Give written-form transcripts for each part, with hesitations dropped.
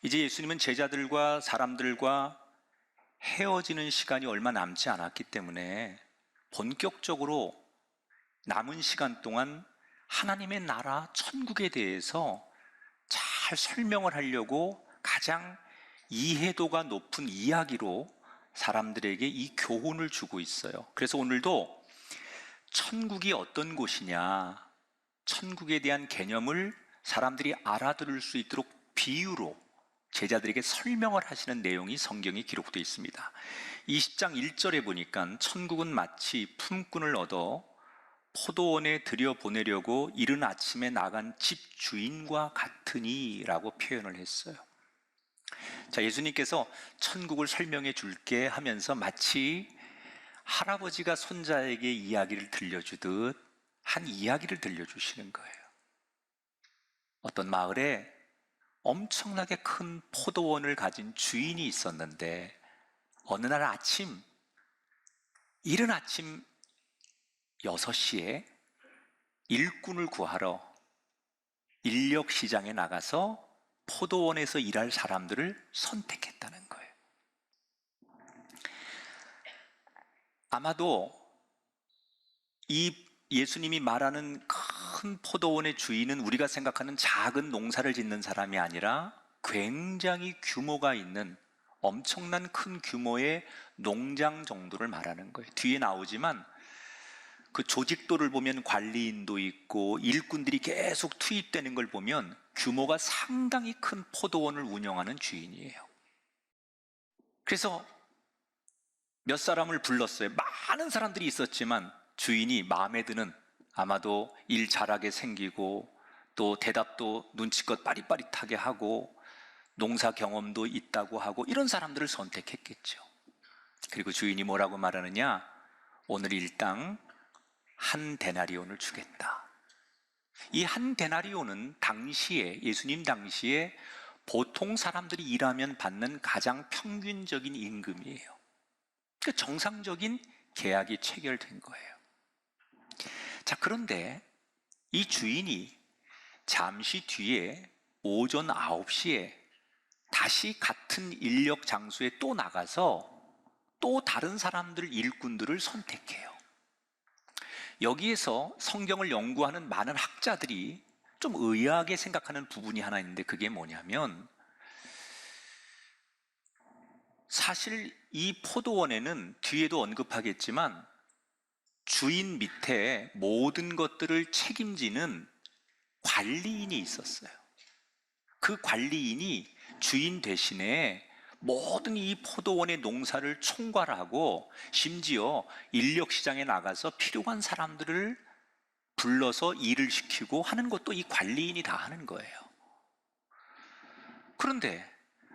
이제 예수님은 제자들과 사람들과 헤어지는 시간이 얼마 남지 않았기 때문에 본격적으로 남은 시간 동안 하나님의 나라 천국에 대해서 잘 설명을 하려고 가장 이해도가 높은 이야기로 사람들에게 이 교훈을 주고 있어요. 그래서 오늘도 천국이 어떤 곳이냐, 천국에 대한 개념을 사람들이 알아들을 수 있도록 비유로 제자들에게 설명을 하시는 내용이 성경에 기록되어 있습니다. 20장 1절에 보니까 천국은 마치 품꾼을 얻어 포도원에 들여보내려고 이른 아침에 나간 집주인과 같으니 라고 표현을 했어요. 자, 예수님께서 천국을 설명해 줄게 하면서 마치 할아버지가 손자에게 이야기를 들려주듯 한 이야기를 들려주시는 거예요. 어떤 마을에 엄청나게 큰 포도원을 가진 주인이 있었는데 어느 날 아침, 이른 아침 6시에 일꾼을 구하러 인력 시장에 나가서 포도원에서 일할 사람들을 선택했다는 거예요. 아마도 이 예수님이 말하는 큰 포도원의 주인은 우리가 생각하는 작은 농사를 짓는 사람이 아니라 굉장히 규모가 있는 엄청난 큰 규모의 농장 정도를 말하는 거예요. 뒤에 나오지만 그 조직도를 보면 관리인도 있고 일꾼들이 계속 투입되는 걸 보면 규모가 상당히 큰 포도원을 운영하는 주인이에요. 그래서 몇 사람을 불렀어요. 많은 사람들이 있었지만 주인이 마음에 드는, 아마도 일 잘하게 생기고 또 대답도 눈치껏 빠릿빠릿하게 하고 농사 경험도 있다고 하고 이런 사람들을 선택했겠죠. 그리고 주인이 뭐라고 말하느냐? 오늘 일당 한 데나리온을 주겠다. 이 한 데나리온은 당시에, 예수님 당시에 보통 사람들이 일하면 받는 가장 평균적인 임금이에요. 그 정상적인 계약이 체결된 거예요. 자, 그런데 이 주인이 잠시 뒤에 오전 9시에 다시 같은 인력 장소에 또 나가서 또 다른 사람들, 일꾼들을 선택해요. 여기에서 성경을 연구하는 많은 학자들이 좀 의아하게 생각하는 부분이 하나 있는데 그게 뭐냐면, 사실 이 포도원에는 뒤에도 언급하겠지만 주인 밑에 모든 것들을 책임지는 관리인이 있었어요. 그 관리인이 주인 대신에 모든 이 포도원의 농사를 총괄하고 심지어 인력시장에 나가서 필요한 사람들을 불러서 일을 시키고 하는 것도 이 관리인이 다 하는 거예요. 그런데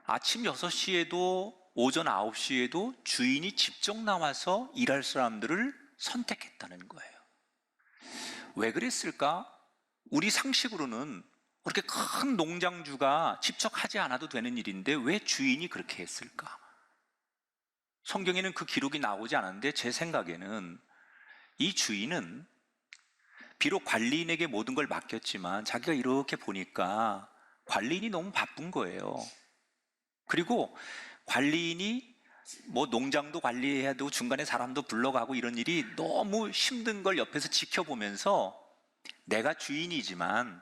아침 6시에도 오전 9시에도 주인이 직접 나와서 일할 사람들을 선택했다는 거예요. 왜 그랬을까? 우리 상식으로는 그렇게 큰 농장주가 직접 하지 않아도 되는 일인데 왜 주인이 그렇게 했을까? 성경에는 그 기록이 나오지 않았는데 제 생각에는 이 주인은 비록 관리인에게 모든 걸 맡겼지만 자기가 이렇게 보니까 관리인이 너무 바쁜 거예요. 그리고 관리인이 뭐 농장도 관리해야 되고 중간에 사람도 불러가고 이런 일이 너무 힘든 걸 옆에서 지켜보면서 내가 주인이지만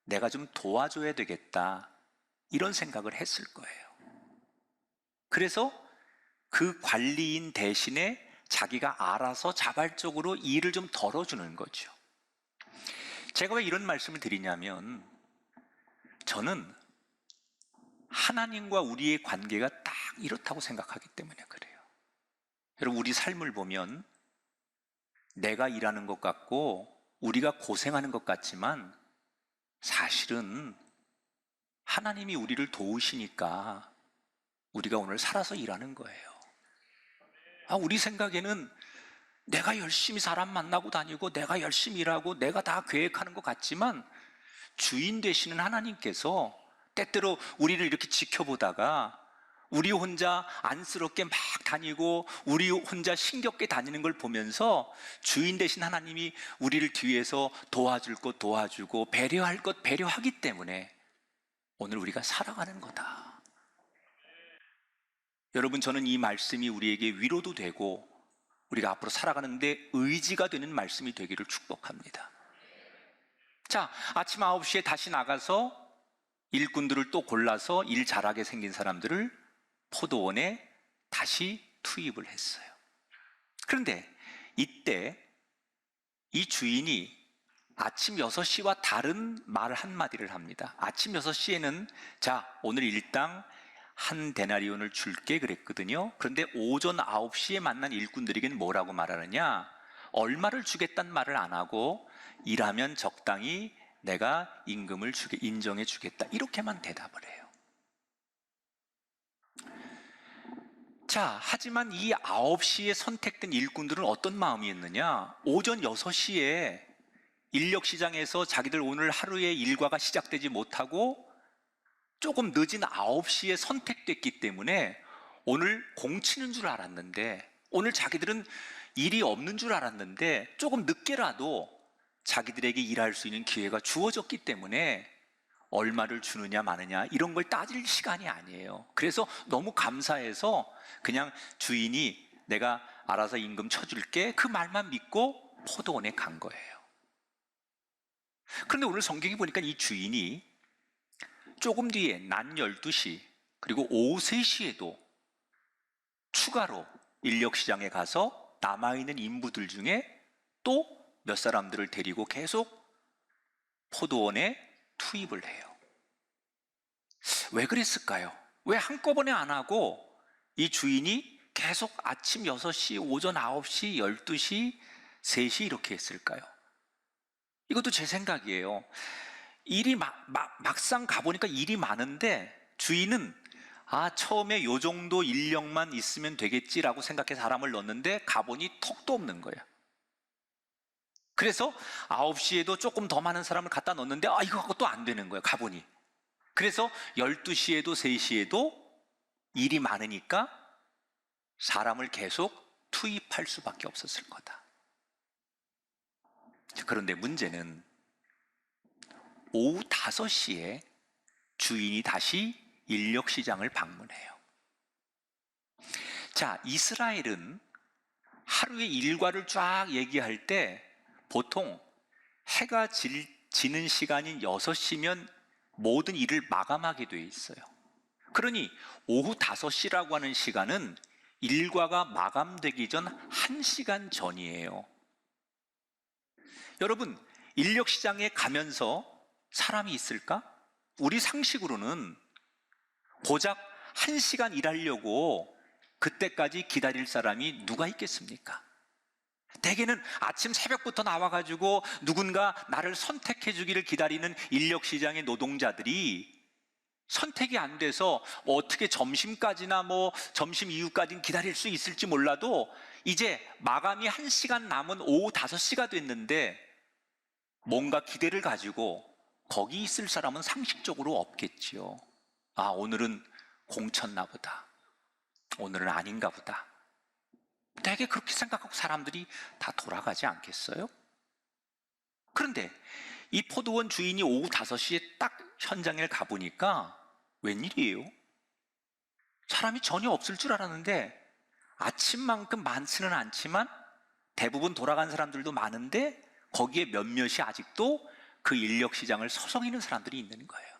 내가 좀 도와줘야 되겠다, 이런 생각을 했을 거예요. 그래서 그 관리인 대신에 자기가 알아서 자발적으로 일을 좀 덜어주는 거죠. 제가 왜 이런 말씀을 드리냐면, 저는 하나님과 우리의 관계가 딱 이렇다고 생각하기 때문에 그래요. 여러분, 우리 삶을 보면 내가 일하는 것 같고 우리가 고생하는 것 같지만 사실은 하나님이 우리를 도우시니까 우리가 오늘 살아서 일하는 거예요. 우리 생각에는 내가 열심히 사람 만나고 다니고 내가 열심히 일하고 내가 다 계획하는 것 같지만 주인 되시는 하나님께서 때때로 우리를 이렇게 지켜보다가 우리 혼자 안쓰럽게 막 다니고 우리 혼자 힘겹게 다니는 걸 보면서 주인 되신 하나님이 우리를 뒤에서 도와줄 것 도와주고 배려할 것 배려하기 때문에 오늘 우리가 살아가는 거다. 여러분, 저는 이 말씀이 우리에게 위로도 되고 우리가 앞으로 살아가는데 의지가 되는 말씀이 되기를 축복합니다. 자, 아침 9시에 다시 나가서 일꾼들을 또 골라서 일 잘하게 생긴 사람들을 포도원에 다시 투입을 했어요. 그런데 이때 이 주인이 아침 6시와 다른 말 한마디를 합니다. 아침 6시에는 자, 오늘 일당 한 데나리온을 줄게 그랬거든요. 그런데 오전 9시에 만난 일꾼들에게는 뭐라고 말하느냐? 얼마를 주겠다는 말을 안 하고 일하면 적당히 내가 임금을 인정해 주겠다, 이렇게만 대답을 해요. 자, 하지만 이 9시에 선택된 일꾼들은 어떤 마음이었느냐? 오전 6시에 인력시장에서 자기들 오늘 하루의 일과가 시작되지 못하고 조금 늦은 9시에 선택됐기 때문에 오늘 공치는 줄 알았는데, 오늘 자기들은 일이 없는 줄 알았는데 조금 늦게라도 자기들에게 일할 수 있는 기회가 주어졌기 때문에 얼마를 주느냐 마느냐 이런 걸 따질 시간이 아니에요. 그래서 너무 감사해서 그냥 주인이 내가 알아서 임금 쳐줄게, 그 말만 믿고 포도원에 간 거예요. 그런데 오늘 성경에 보니까 이 주인이 조금 뒤에 낮 12시 그리고 오후 3시에도 추가로 인력시장에 가서 남아있는 인부들 중에 또 몇 사람들을 데리고 계속 포도원에 투입을 해요. 왜 그랬을까요? 왜 한꺼번에 안 하고 이 주인이 계속 아침 6시, 오전 9시, 12시, 3시 이렇게 했을까요? 이것도 제 생각이에요. 일이 막상 가보니까 일이 많은데 주인은 처음에 요 정도 인력만 있으면 되겠지라고 생각해서 사람을 넣었는데 가보니 턱도 없는 거예요. 그래서 9시에도 조금 더 많은 사람을 갖다 넣었는데 이거 갖고 또 안 되는 거예요, 가보니. 그래서 12시에도 3시에도 일이 많으니까 사람을 계속 투입할 수밖에 없었을 거다. 그런데 문제는 오후 5시에 주인이 다시 인력시장을 방문해요. 자, 이스라엘은 하루의 일과를 쫙 얘기할 때 보통 해가 지는 시간인 6시면 모든 일을 마감하게 돼 있어요. 그러니 오후 5시라고 하는 시간은 일과가 마감되기 전 1시간 전이에요. 여러분, 인력시장에 가면서 사람이 있을까? 우리 상식으로는 고작 1시간 일하려고 그때까지 기다릴 사람이 누가 있겠습니까? 대개는 아침 새벽부터 나와가지고 누군가 나를 선택해 주기를 기다리는 인력시장의 노동자들이 선택이 안 돼서 어떻게 점심까지나 점심 이후까지는 기다릴 수 있을지 몰라도 이제 마감이 1시간 남은 오후 5시가 됐는데 뭔가 기대를 가지고 거기 있을 사람은 상식적으로 없겠지요. 오늘은 공쳤나 보다, 오늘은 아닌가 보다. 되게 그렇게 생각하고 사람들이 다 돌아가지 않겠어요? 그런데 이 포도원 주인이 오후 5시에 딱 현장에 가보니까 웬일이에요? 사람이 전혀 없을 줄 알았는데 아침만큼 많지는 않지만 대부분 돌아간 사람들도 많은데 거기에 몇몇이 아직도 그 인력시장을 서성이는 사람들이 있는 거예요.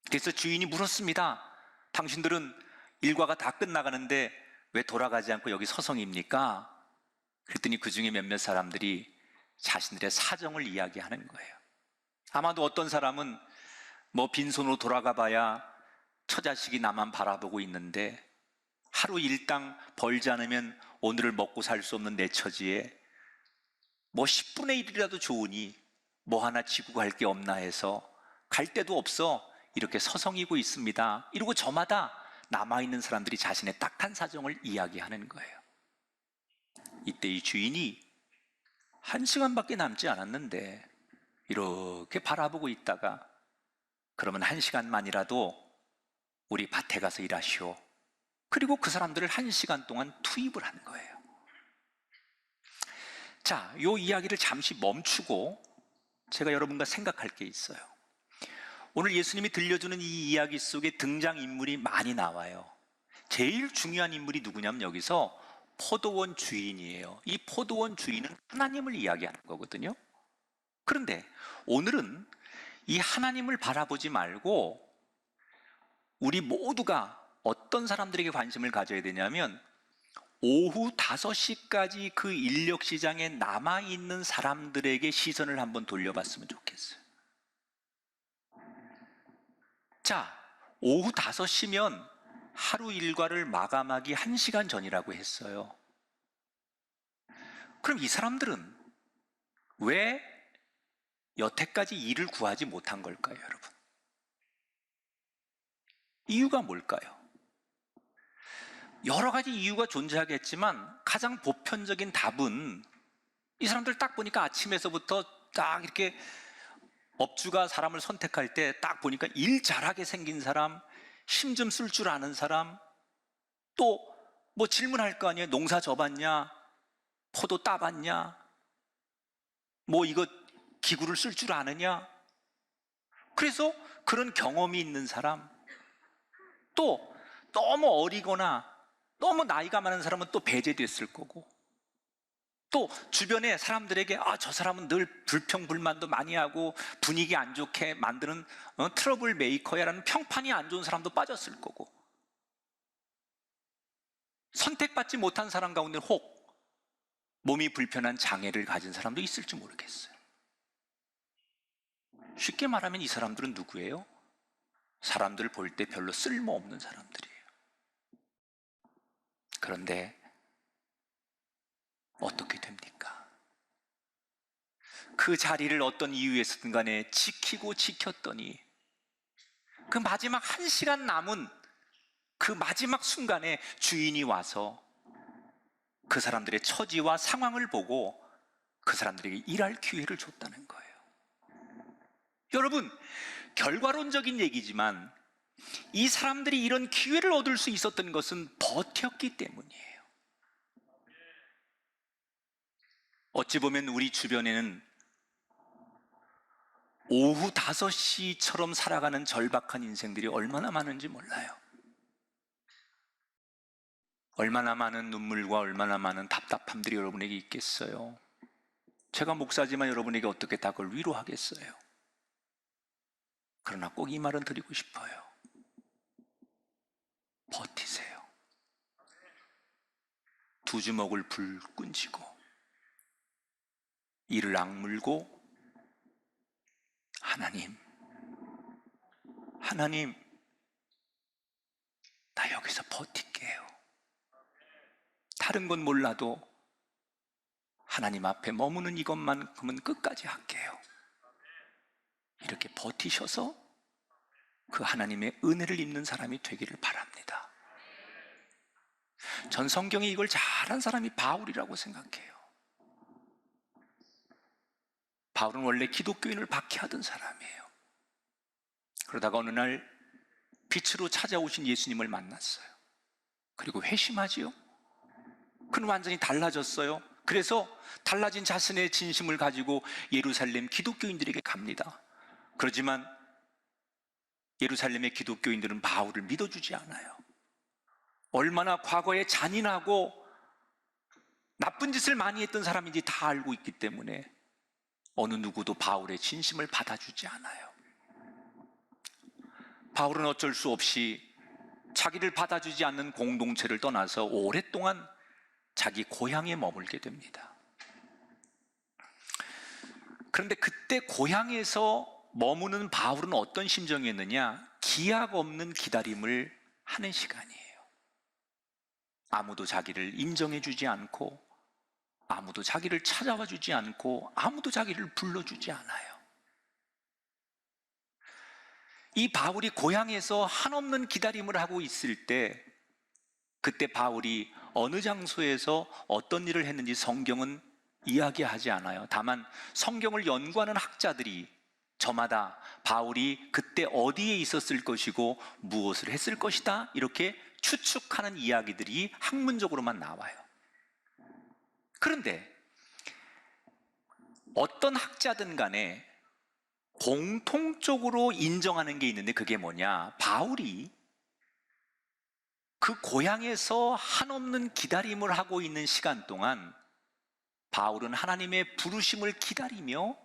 그래서 주인이 물었습니다. 당신들은 일과가 다 끝나가는데 왜 돌아가지 않고 여기 서성입니까? 그랬더니 그 중에 몇몇 사람들이 자신들의 사정을 이야기하는 거예요. 아마도 어떤 사람은 빈손으로 돌아가 봐야 처자식이 나만 바라보고 있는데 하루 일당 벌지 않으면 오늘을 먹고 살 수 없는 내 처지에 10분의 1이라도 좋으니 하나 지고 갈 게 없나 해서 갈 데도 없어 이렇게 서성이고 있습니다. 이러고 저마다 남아있는 사람들이 자신의 딱한 사정을 이야기하는 거예요. 이때 이 주인이 1시간밖에 남지 않았는데 이렇게 바라보고 있다가 그러면 1시간만이라도 우리 밭에 가서 일하시오. 그리고 그 사람들을 1시간 동안 투입을 한 거예요. 자, 이 이야기를 잠시 멈추고 제가 여러분과 생각할 게 있어요. 오늘 예수님이 들려주는 이 이야기 속에 등장인물이 많이 나와요. 제일 중요한 인물이 누구냐면 여기서 포도원 주인이에요. 이 포도원 주인은 하나님을 이야기하는 거거든요. 그런데 오늘은 이 하나님을 바라보지 말고 우리 모두가 어떤 사람들에게 관심을 가져야 되냐면 오후 5시까지 그 인력 시장에 남아있는 사람들에게 시선을 한번 돌려봤으면 좋겠어요. 자, 오후 5시면 하루 일과를 마감하기 1시간 전이라고 했어요. 그럼 이 사람들은 왜 여태까지 일을 구하지 못한 걸까요, 여러분? 이유가 뭘까요? 여러 가지 이유가 존재하겠지만 가장 보편적인 답은 이 사람들 딱 보니까 아침에서부터 딱 이렇게 업주가 사람을 선택할 때 딱 보니까 일 잘하게 생긴 사람, 힘 좀 쓸 줄 아는 사람, 또 뭐 질문할 거 아니에요. 농사 져봤냐? 포도 따봤냐? 뭐 이거 기구를 쓸 줄 아느냐? 그래서 그런 경험이 있는 사람, 또 너무 어리거나 너무 나이가 많은 사람은 또 배제됐을 거고, 또 주변에 사람들에게 저 사람은 늘 불평불만도 많이 하고 분위기 안 좋게 만드는 트러블 메이커야 라는 평판이 안 좋은 사람도 빠졌을 거고, 선택받지 못한 사람 가운데 혹 몸이 불편한 장애를 가진 사람도 있을지 모르겠어요. 쉽게 말하면 이 사람들은 누구예요? 사람들 볼 때 별로 쓸모없는 사람들이에요. 그런데 어떻게 됩니까? 그 자리를 어떤 이유에서든 간에 지키고 지켰더니 그 마지막 1시간 남은 그 마지막 순간에 주인이 와서 그 사람들의 처지와 상황을 보고 그 사람들에게 일할 기회를 줬다는 거예요. 여러분, 결과론적인 얘기지만 이 사람들이 이런 기회를 얻을 수 있었던 것은 버텼기 때문이에요. 어찌 보면 우리 주변에는 오후 5시처럼 살아가는 절박한 인생들이 얼마나 많은지 몰라요. 얼마나 많은 눈물과 얼마나 많은 답답함들이 여러분에게 있겠어요. 제가 목사지만 여러분에게 어떻게 다 그걸 위로하겠어요. 그러나 꼭 이 말은 드리고 싶어요. 버티세요. 두 주먹을 불끈 쥐고 이를 악물고 하나님, 나 여기서 버틸게요. 다른 건 몰라도 하나님 앞에 머무는 이것만큼은 끝까지 할게요. 이렇게 버티셔서 그 하나님의 은혜를 입는 사람이 되기를 바랍니다. 전 성경에 이걸 잘한 사람이 바울이라고 생각해요. 바울은 원래 기독교인을 박해하던 사람이에요. 그러다가 어느 날 빛으로 찾아오신 예수님을 만났어요. 그리고 회심하지요. 그는 완전히 달라졌어요. 그래서 달라진 자신의 진심을 가지고 예루살렘 기독교인들에게 갑니다. 그렇지만 예루살렘의 기독교인들은 바울을 믿어주지 않아요. 얼마나 과거에 잔인하고 나쁜 짓을 많이 했던 사람인지 다 알고 있기 때문에 어느 누구도 바울의 진심을 받아주지 않아요. 바울은 어쩔 수 없이 자기를 받아주지 않는 공동체를 떠나서 오랫동안 자기 고향에 머물게 됩니다. 그런데 그때 고향에서 머무는 바울은 어떤 심정이었느냐? 기약 없는 기다림을 하는 시간이에요. 아무도 자기를 인정해주지 않고, 아무도 자기를 찾아와 주지 않고, 아무도 자기를 불러주지 않아요. 이 바울이 고향에서 한없는 기다림을 하고 있을 때, 그때 바울이 어느 장소에서 어떤 일을 했는지 성경은 이야기하지 않아요. 다만 성경을 연구하는 학자들이 저마다 바울이 그때 어디에 있었을 것이고 무엇을 했을 것이다 이렇게 추측하는 이야기들이 학문적으로만 나와요. 그런데 어떤 학자든 간에 공통적으로 인정하는 게 있는데 그게 뭐냐? 바울이 그 고향에서 한없는 기다림을 하고 있는 시간 동안 바울은 하나님의 부르심을 기다리며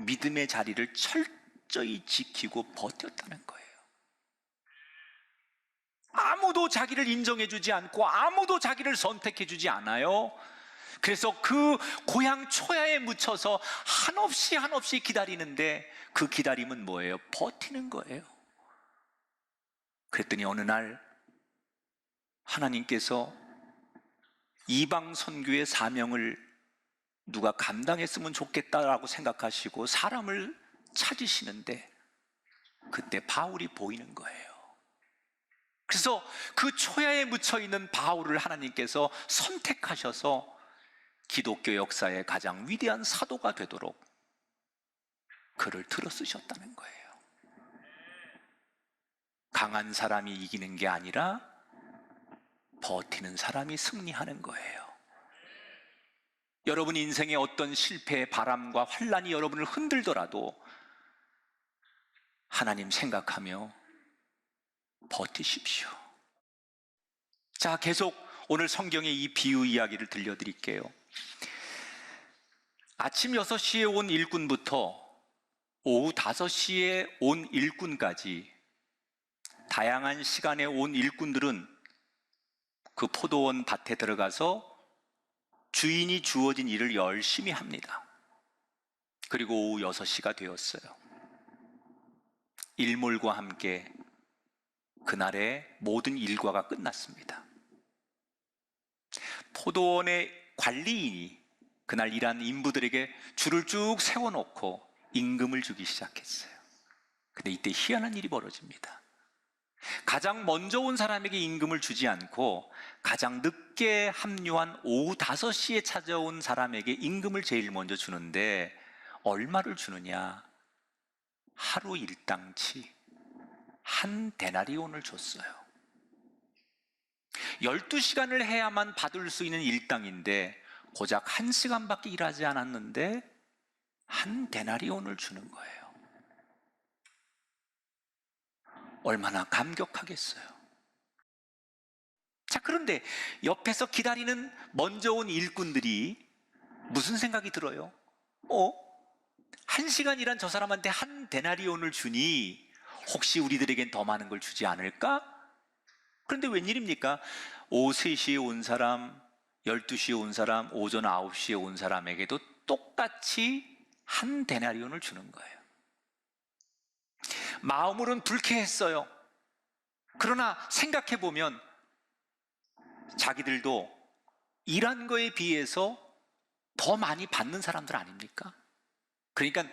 믿음의 자리를 철저히 지키고 버텼다는 거예요. 아무도 자기를 인정해주지 않고 아무도 자기를 선택해주지 않아요. 그래서 그 고향 초야에 묻혀서 한없이 기다리는데 그 기다림은 뭐예요? 버티는 거예요. 그랬더니 어느 날 하나님께서 이방 선교의 사명을 누가 감당했으면 좋겠다라고 생각하시고 사람을 찾으시는데 그때 바울이 보이는 거예요. 그래서 그 초야에 묻혀 있는 바울을 하나님께서 선택하셔서 기독교 역사의 가장 위대한 사도가 되도록 그를 들어 쓰셨다는 거예요. 강한 사람이 이기는 게 아니라 버티는 사람이 승리하는 거예요. 여러분 인생의 어떤 실패의 바람과 환란이 여러분을 흔들더라도 하나님 생각하며 버티십시오. 자, 계속 오늘 성경의 이 비유 이야기를 들려드릴게요. 아침 6시에 온 일꾼부터 오후 5시에 온 일꾼까지 다양한 시간에 온 일꾼들은 그 포도원 밭에 들어가서 주인이 주어진 일을 열심히 합니다. 그리고 오후 6시가 되었어요. 일몰과 함께 그날의 모든 일과가 끝났습니다. 포도원의 관리인이 그날 일한 인부들에게 줄을 쭉 세워놓고 임금을 주기 시작했어요. 근데 이때 희한한 일이 벌어집니다. 가장 먼저 온 사람에게 임금을 주지 않고 가장 늦게 합류한 오후 5시에 찾아온 사람에게 임금을 제일 먼저 주는데 얼마를 주느냐? 하루 일당치 한 데나리온을 줬어요. 12시간을 해야만 받을 수 있는 일당인데 고작 1시간밖에 일하지 않았는데 한 데나리온을 주는 거예요. 얼마나 감격하겠어요. 자, 그런데 옆에서 기다리는 먼저 온 일꾼들이 무슨 생각이 들어요? 1시간 일한 저 사람한테 한 데나리온을 주니 혹시 우리들에겐 더 많은 걸 주지 않을까? 그런데 웬일입니까? 오후 3시에 온 사람, 12시에 온 사람, 오전 9시에 온 사람에게도 똑같이 한 데나리온을 주는 거예요. 마음으로는 불쾌했어요. 그러나 생각해보면 자기들도 일한 거에 비해서 더 많이 받는 사람들 아닙니까? 그러니까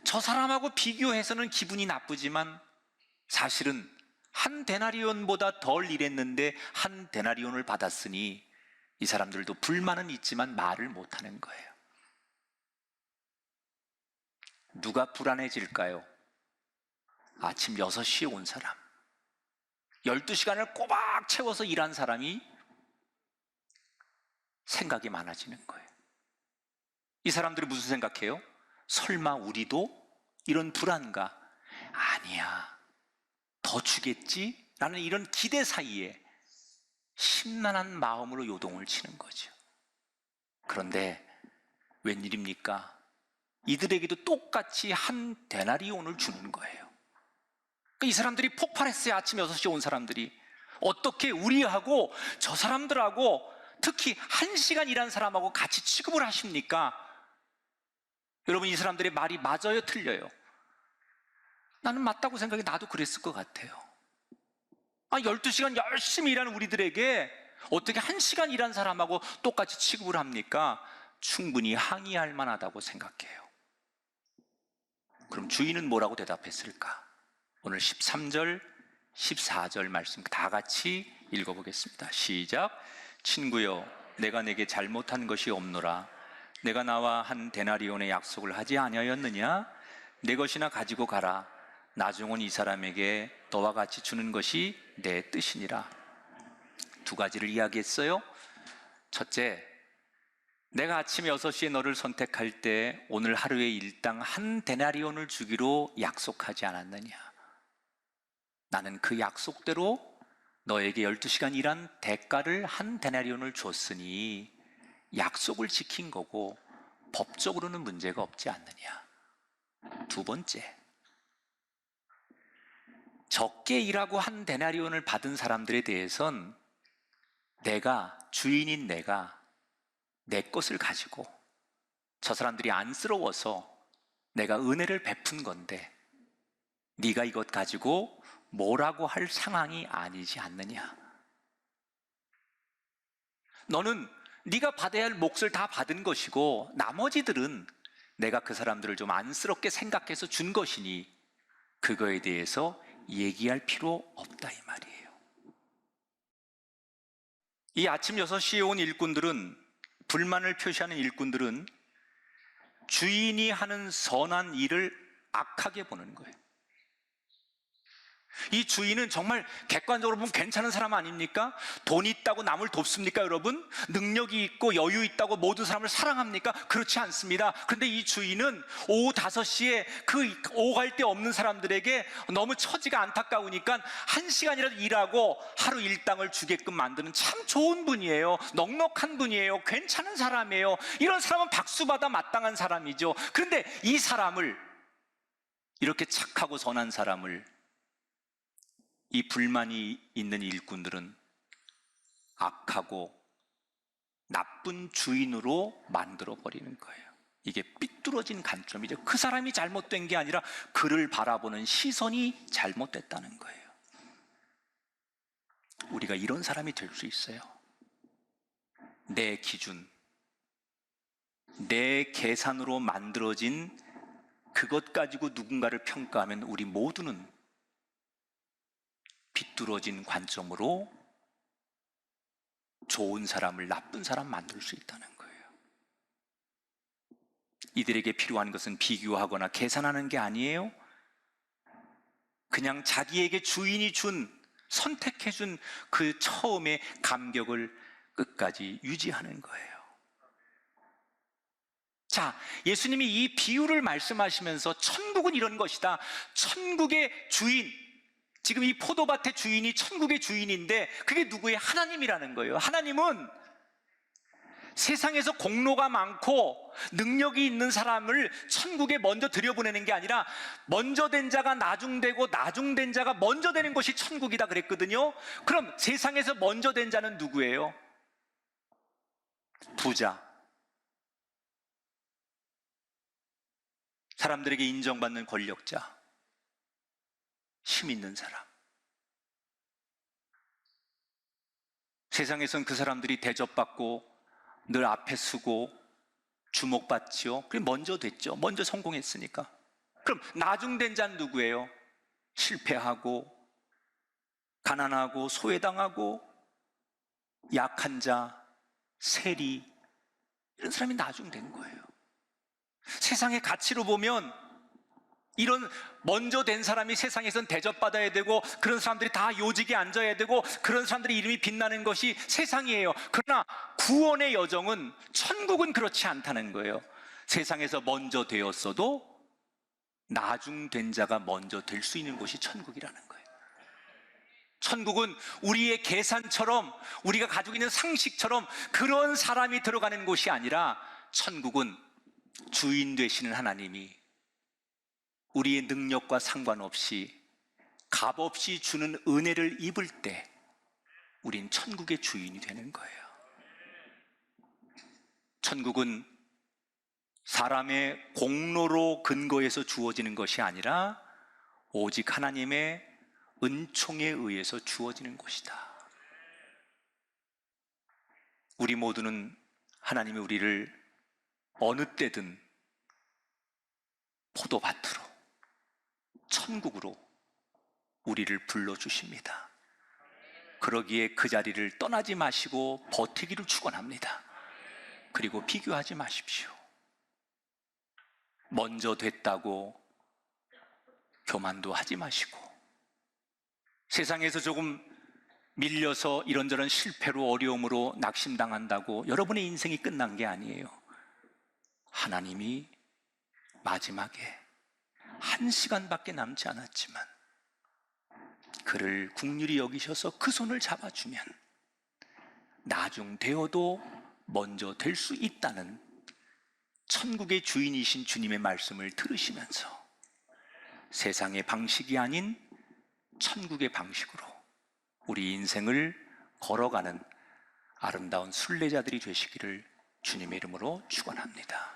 저 사람하고 비교해서는 기분이 나쁘지만 사실은 한 데나리온보다 덜 일했는데 한 데나리온을 받았으니 이 사람들도 불만은 있지만 말을 못하는 거예요. 누가 불안해질까요? 아침 6시에 온 사람, 12시간을 꼬박 채워서 일한 사람이 생각이 많아지는 거예요. 이 사람들이 무슨 생각해요? 설마 우리도 이런 불안과 아니야, 더 주겠지? 라는 이런 기대 사이에 심란한 마음으로 요동을 치는 거죠. 그런데 웬일입니까? 이들에게도 똑같이 한 데나리온을 주는 거예요. 이 사람들이 폭발했어요. 아침 6시에 온 사람들이. 어떻게 우리하고 저 사람들하고 특히 1시간 일한 사람하고 같이 취급을 하십니까? 여러분, 이 사람들의 말이 맞아요, 틀려요? 나는 맞다고 생각해. 나도 그랬을 것 같아요. 12시간 열심히 일하는 우리들에게 어떻게 1시간 일한 사람하고 똑같이 취급을 합니까? 충분히 항의할 만하다고 생각해요. 그럼 주인은 뭐라고 대답했을까? 오늘 13절, 14절 말씀 다 같이 읽어보겠습니다. 시작. 친구여, 내가 내게 잘못한 것이 없노라. 내가 나와 한 데나리온의 약속을 하지 아니하였느냐? 내 것이나 가지고 가라. 나중은 이 사람에게 너와 같이 주는 것이 내 뜻이니라. 두 가지를 이야기했어요. 첫째, 내가 아침 6시에 너를 선택할 때 오늘 하루에 일당 한 데나리온을 주기로 약속하지 않았느냐? 나는 그 약속대로 너에게 12시간 일한 대가를 한 데나리온을 줬으니 약속을 지킨 거고 법적으로는 문제가 없지 않느냐. 두 번째, 적게 일하고 한 데나리온을 받은 사람들에 대해선 주인인 내가 내 것을 가지고 저 사람들이 안쓰러워서 내가 은혜를 베푼 건데 네가 이것 가지고 뭐라고 할 상황이 아니지 않느냐. 너는 네가 받아야 할 몫을 다 받은 것이고 나머지들은 내가 그 사람들을 좀 안쓰럽게 생각해서 준 것이니 그거에 대해서 얘기할 필요 없다 이 말이에요. 이 아침 6시에 온 일꾼들은, 불만을 표시하는 일꾼들은 주인이 하는 선한 일을 악하게 보는 거예요. 이 주인은 정말 객관적으로 보면 괜찮은 사람 아닙니까? 돈 있다고 남을 돕습니까, 여러분? 능력이 있고 여유 있다고 모든 사람을 사랑합니까? 그렇지 않습니다. 그런데 이 주인은 오후 5시에 그 오갈 데 없는 사람들에게 너무 처지가 안타까우니까 1시간이라도 일하고 하루 일당을 주게끔 만드는 참 좋은 분이에요. 넉넉한 분이에요. 괜찮은 사람이에요. 이런 사람은 박수받아 마땅한 사람이죠. 그런데 이 사람을, 이렇게 착하고 선한 사람을 이 불만이 있는 일꾼들은 악하고 나쁜 주인으로 만들어버리는 거예요. 이게 삐뚤어진 관점이죠. 그 사람이 잘못된 게 아니라 그를 바라보는 시선이 잘못됐다는 거예요. 우리가 이런 사람이 될 수 있어요. 내 기준, 내 계산으로 만들어진 그것 가지고 누군가를 평가하면 우리 모두는 비뚤어진 관점으로 좋은 사람을 나쁜 사람 만들 수 있다는 거예요. 이들에게 필요한 것은 비교하거나 계산하는 게 아니에요. 그냥 자기에게 주인이 선택해준 그 처음의 감격을 끝까지 유지하는 거예요. 자, 예수님이 이 비유를 말씀하시면서 천국은 이런 것이다. 천국의 주인, 지금 이 포도밭의 주인이 천국의 주인인데 그게 누구예요? 하나님이라는 거예요. 하나님은 세상에서 공로가 많고 능력이 있는 사람을 천국에 먼저 들여보내는 게 아니라 먼저 된 자가 나중되고 나중된 자가 먼저 되는 것이 천국이다 그랬거든요. 그럼 세상에서 먼저 된 자는 누구예요? 부자, 사람들에게 인정받는 권력자, 힘 있는 사람. 세상에선 그 사람들이 대접받고 늘 앞에 서고 주목받지요. 그게 먼저 됐죠. 먼저 성공했으니까. 그럼 나중된 자는 누구예요? 실패하고 가난하고 소외당하고 약한 자, 세리, 이런 사람이 나중된 거예요. 세상의 가치로 보면 이런 먼저 된 사람이 세상에선 대접받아야 되고 그런 사람들이 다 요직에 앉아야 되고 그런 사람들의 이름이 빛나는 것이 세상이에요. 그러나 구원의 여정은, 천국은 그렇지 않다는 거예요. 세상에서 먼저 되었어도 나중된 자가 먼저 될 수 있는 곳이 천국이라는 거예요. 천국은 우리의 계산처럼, 우리가 가지고 있는 상식처럼 그런 사람이 들어가는 곳이 아니라, 천국은 주인 되시는 하나님이 우리의 능력과 상관없이 값없이 주는 은혜를 입을 때 우린 천국의 주인이 되는 거예요. 천국은 사람의 공로로 근거해서 주어지는 것이 아니라 오직 하나님의 은총에 의해서 주어지는 것이다. 우리 모두는 하나님이 우리를 어느 때든 포도밭으로, 천국으로 우리를 불러주십니다. 그러기에 그 자리를 떠나지 마시고 버티기를 축원합니다. 그리고 비교하지 마십시오. 먼저 됐다고 교만도 하지 마시고, 세상에서 조금 밀려서 이런저런 실패로 어려움으로 낙심당한다고 여러분의 인생이 끝난 게 아니에요. 하나님이 마지막에 1시간밖에 남지 않았지만 그를 긍휼히 여기셔서 그 손을 잡아주면 나중 되어도 먼저 될 수 있다는 천국의 주인이신 주님의 말씀을 들으시면서 세상의 방식이 아닌 천국의 방식으로 우리 인생을 걸어가는 아름다운 순례자들이 되시기를 주님의 이름으로 축원합니다.